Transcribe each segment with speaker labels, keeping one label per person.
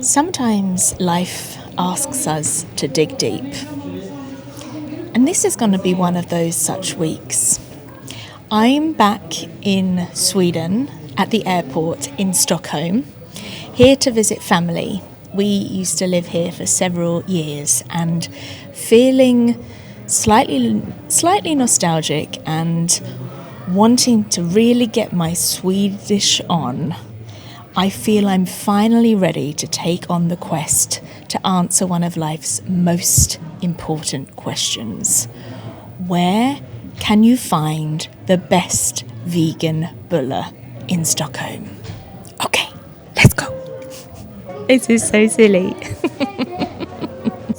Speaker 1: Sometimes life asks us to dig deep. And this is going to be one of those such weeks. I'm back in Sweden at the airport in Stockholm, here to visit family. We used to live here for several years and feeling slightly nostalgic and wanting to really get my Swedish on. I feel I'm finally ready to take on the quest to answer one of life's most important questions. Where can you find the best vegan bulle in Stockholm? Okay, let's go. This is so silly.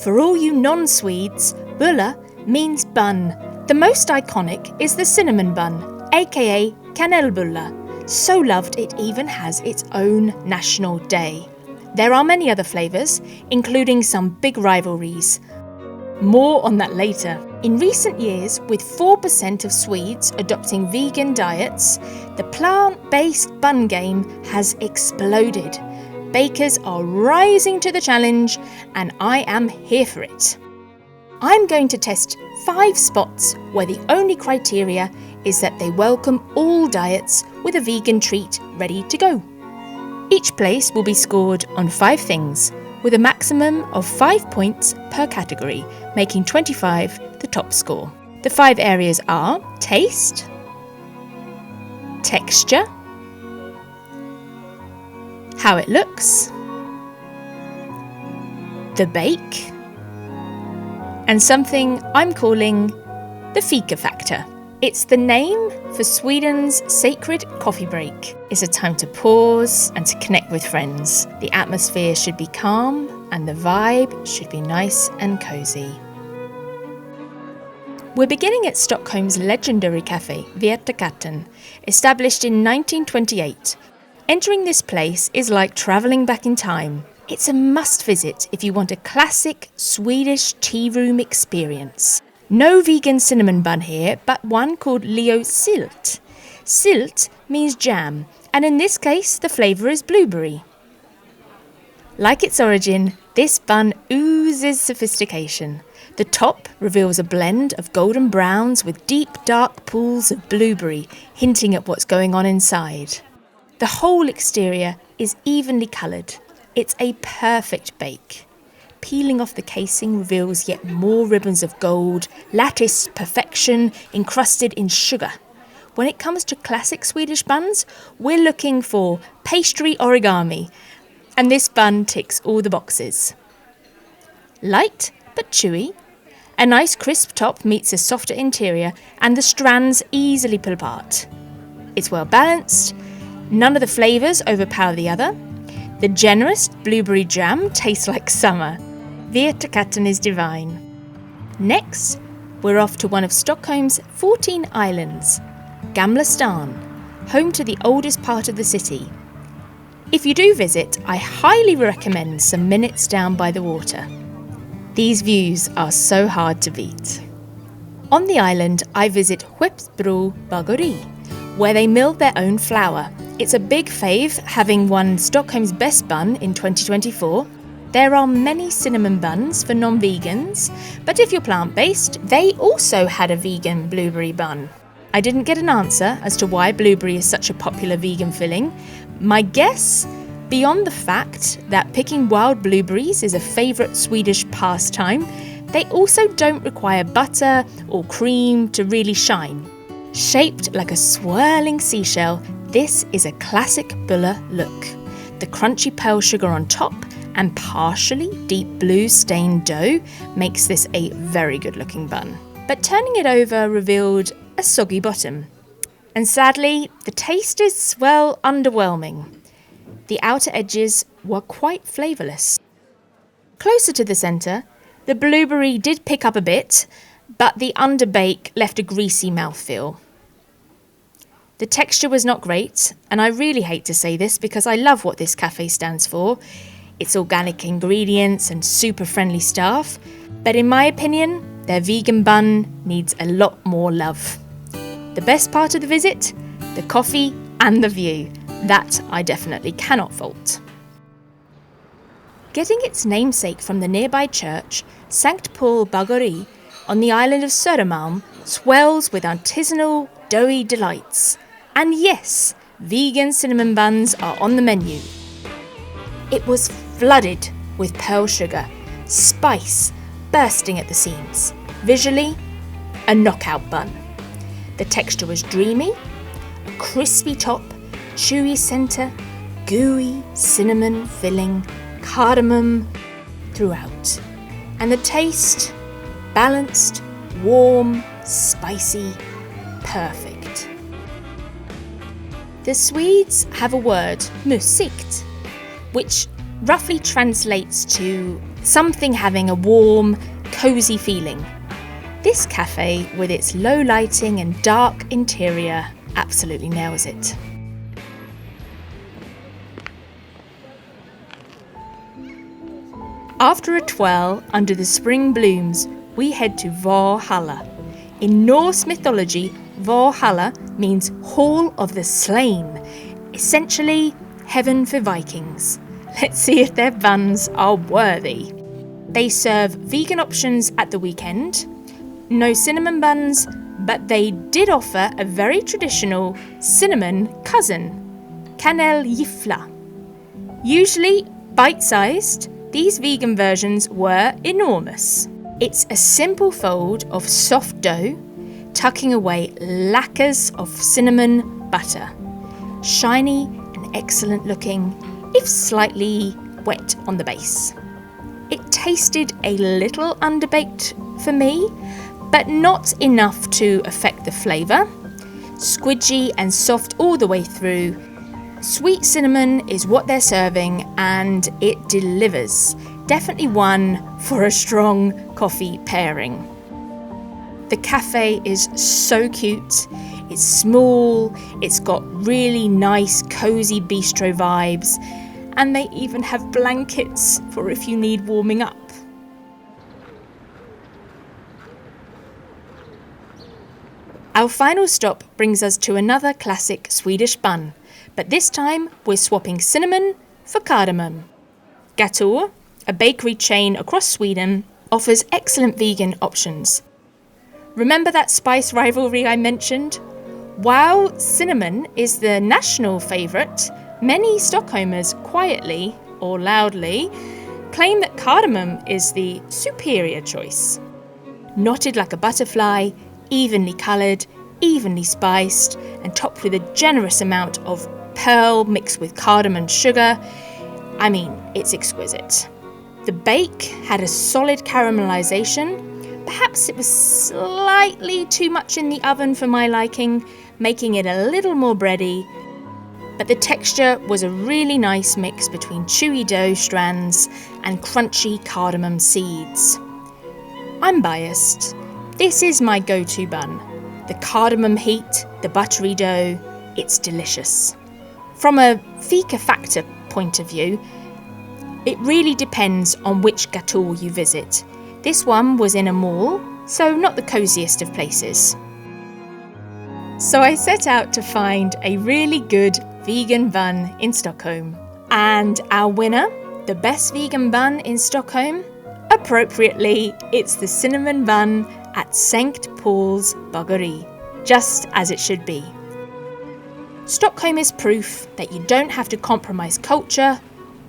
Speaker 1: For all you non-Swedes, bulle means bun. The most iconic is the cinnamon bun, aka kanelbulle. So loved it even has its own national day. There are many other flavours, including some big rivalries. More on that later. In recent years, with 4% of Swedes adopting vegan diets, the plant-based bun game has exploded. Bakers are rising to the challenge, and I am here for it. I'm going to test 5 spots where the only criteria is that they welcome all diets with a vegan treat ready to go. Each place will be scored on 5 things, with a maximum of 5 points per category, making 25 the top score. The 5 areas are taste, texture, how it looks, the bake, and something I'm calling the fika factor. It's the name for Sweden's sacred coffee break. It's a time to pause and to connect with friends. The atmosphere should be calm and the vibe should be nice and cosy. We're beginning at Stockholm's legendary cafe, Vete-Katten, established in 1928. Entering this place is like travelling back in time. It's a must visit if you want a classic Swedish tea room experience. No vegan cinnamon bun here, but one called Leo Sylt. Sylt means jam, and in this case the flavour is blueberry. Like its origin, this bun oozes sophistication. The top reveals a blend of golden browns with deep dark pools of blueberry, hinting at what's going on inside. The whole exterior is evenly coloured. It's a perfect bake. Peeling off the casing reveals yet more ribbons of gold, latticed perfection encrusted in sugar. When it comes to classic Swedish buns, we're looking for pastry origami, and this bun ticks all the boxes. Light but chewy, a nice crisp top meets a softer interior, and the strands easily pull apart. It's well balanced, none of the flavours overpower the other. The generous blueberry jam tastes like summer. Vete-Katten is divine. Next, we're off to one of Stockholm's 14 islands, Gamla Stan, home to the oldest part of the city. If you do visit, I highly recommend some minutes down by the water. These views are so hard to beat. On the island, I visit Skeppsbro Bageri, where they mill their own flour. It's a big fave, having won Stockholm's best bun in 2024. There are many cinnamon buns for non-vegans, but if you're plant-based, they also had a vegan blueberry bun. I didn't get an answer as to why blueberry is such a popular vegan filling. My guess, beyond the fact that picking wild blueberries is a favourite Swedish pastime, they also don't require butter or cream to really shine. Shaped like a swirling seashell, this is a classic bulle look. The crunchy pearl sugar on top and partially deep blue stained dough makes this a very good looking bun. But turning it over revealed a soggy bottom. And sadly, the taste is, well, underwhelming. The outer edges were quite flavourless. Closer to the centre, the blueberry did pick up a bit, but the underbake left a greasy mouthfeel. The texture was not great, and I really hate to say this because I love what this cafe stands for. It's organic ingredients and super friendly staff, but in my opinion, their vegan bun needs a lot more love. The best part of the visit? The coffee and the view. That I definitely cannot fault. Getting its namesake from the nearby church, Sanct Paul Bageri, on the island of Södermalm, swells with artisanal, doughy delights. And yes, vegan cinnamon buns are on the menu. It was flooded with pearl sugar, spice bursting at the seams. Visually, a knockout bun. The texture was dreamy, a crispy top, chewy centre, gooey cinnamon filling, cardamom throughout. And the taste, balanced, warm, spicy, perfect. The Swedes have a word, musikt, which roughly translates to something having a warm, cosy feeling. This cafe, with its low lighting and dark interior, absolutely nails it. After a twirl under the spring blooms, we head to Valhalla. In Norse mythology, Valhalla means Hall of the Slain, essentially heaven for Vikings. Let's see if their buns are worthy. They serve vegan options at the weekend. No cinnamon buns, but they did offer a very traditional cinnamon cousin, kanelgifla. Usually bite-sized, these vegan versions were enormous. It's a simple fold of soft dough, tucking away lacquers of cinnamon butter. Shiny and excellent looking, if slightly wet on the base. It tasted a little underbaked for me, but not enough to affect the flavour. Squidgy and soft all the way through. Sweet cinnamon is what they're serving and it delivers. Definitely one for a strong coffee pairing. The cafe is so cute. It's small, it's got really nice cosy bistro vibes, and they even have blankets for if you need warming up. Our final stop brings us to another classic Swedish bun, but this time we're swapping cinnamon for cardamom. Gateau, a bakery chain across Sweden, offers excellent vegan options. Remember that spice rivalry I mentioned? While cinnamon is the national favourite, many Stockholmers quietly or loudly claim that cardamom is the superior choice. Knotted like a butterfly, evenly coloured, evenly spiced, and topped with a generous amount of pearl mixed with cardamom sugar. I mean, it's exquisite. The bake had a solid caramelisation. Perhaps it was slightly too much in the oven for my liking, making it a little more bready. But the texture was a really nice mix between chewy dough strands and crunchy cardamom seeds. I'm biased. This is my go-to bun. The cardamom heat, the buttery dough, it's delicious. From a fika factor point of view, it really depends on which Gateau you visit. This one was in a mall, so not the cosiest of places. So I set out to find a really good vegan bun in Stockholm. And our winner, the best vegan bun in Stockholm, appropriately, it's the cinnamon bun at Sankt Paul's Bageri, just as it should be. Stockholm is proof that you don't have to compromise culture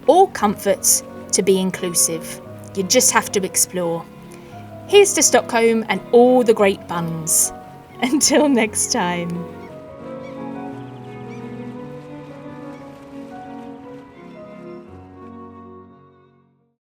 Speaker 1: or comforts to be inclusive. You just have to explore. Here's to Stockholm and all the great buns. Until next time.